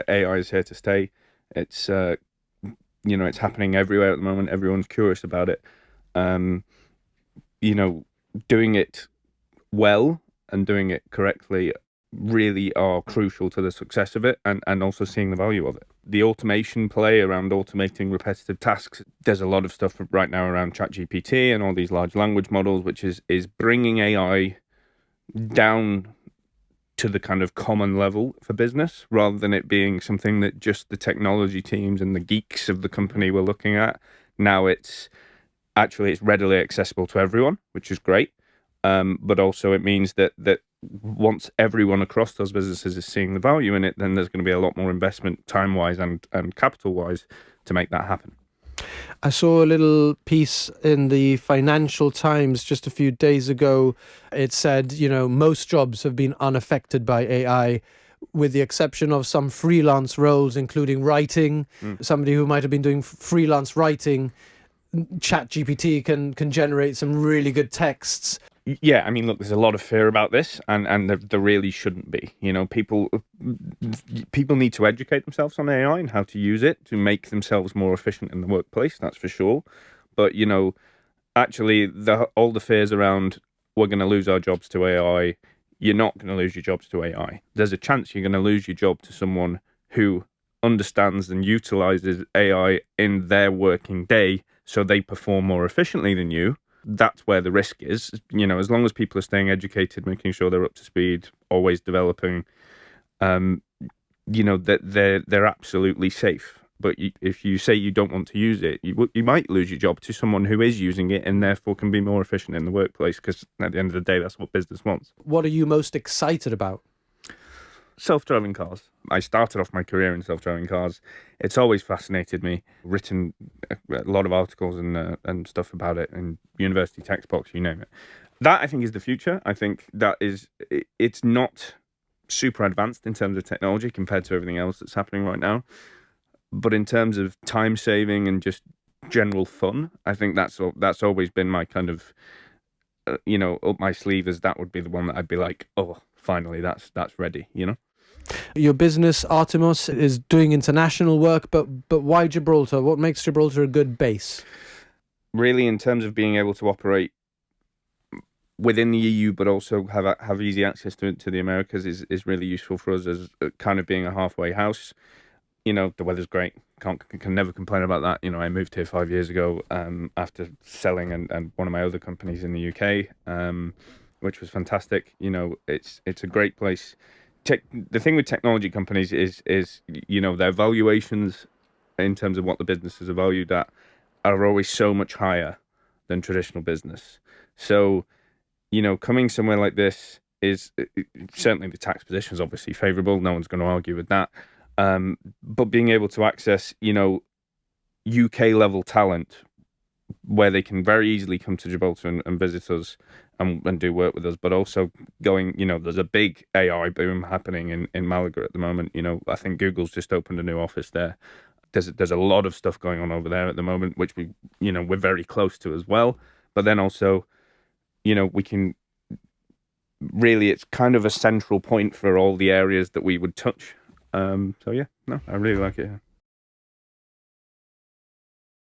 AI is here to stay. It's it's happening everywhere at the moment. Everyone's curious about it. Um, you know, doing it well and doing it correctly really are crucial to the success of it, and also seeing the value of it. The automation play around automating repetitive tasks, there's a lot of stuff right now around ChatGPT and all these large language models, which is bringing AI down to the kind of common level for business, rather than it being something that just the technology teams and the geeks of the company were looking at. Now it's readily accessible to everyone, which is great. But also it means that once everyone across those businesses is seeing the value in it, then there's going to be a lot more investment, time-wise and capital-wise, to make that happen. I saw a little piece in the Financial Times just a few days ago. It said, most jobs have been unaffected by AI, with the exception of some freelance roles, including writing. Somebody who might have been doing freelance writing, ChatGPT can generate some really good texts. Yeah, I mean, look, there's a lot of fear about this, and there really shouldn't be. People need to educate themselves on AI and how to use it to make themselves more efficient in the workplace. That's for sure. But actually, all the fears around we're going to lose our jobs to AI. You're not going to lose your jobs to AI. There's a chance you're going to lose your job to someone who understands and utilizes AI in their working day, so they perform more efficiently than you. That's where the risk is. As long as people are staying educated, making sure they're up to speed, always developing, that they're absolutely safe. But if you say you don't want to use it, you might lose your job to someone who is using it and therefore can be more efficient in the workplace, because at the end of the day, that's what business wants. What are you most excited about? Self-driving cars. I started off my career in self-driving cars. It's always fascinated me. Written a lot of articles and stuff about it in university textbooks, you name it. That, I think, is the future. I think it's not super advanced in terms of technology compared to everything else that's happening right now. But in terms of time saving and just general fun, I think that's always been my kind of up my sleeve, as that would be the one that I'd be like, oh, finally, that's ready. Your business, Artemis, is doing international work, but why Gibraltar? What makes Gibraltar a good base? Really, in terms of being able to operate within the EU, but also have easy access to the Americas, is really useful for us as kind of being a halfway house. The weather's great. Can never complain about that. I moved here 5 years ago after selling and one of my other companies in the UK, which was fantastic. It's a great place. The thing with technology companies is their valuations in terms of what the businesses are valued at are always so much higher than traditional business. So, coming somewhere like this is certainly, the tax position is obviously favorable. No one's going to argue with that. But being able to access, UK level talent, where they can very easily come to Gibraltar and visit us and do work with us, but also going, there's a big AI boom happening in Malaga at the moment. I think Google's just opened a new office there. There's a lot of stuff going on over there at the moment, which we're very close to as well. But then also, we can really, it's kind of a central point for all the areas that we would touch. So yeah, no, I really like it here.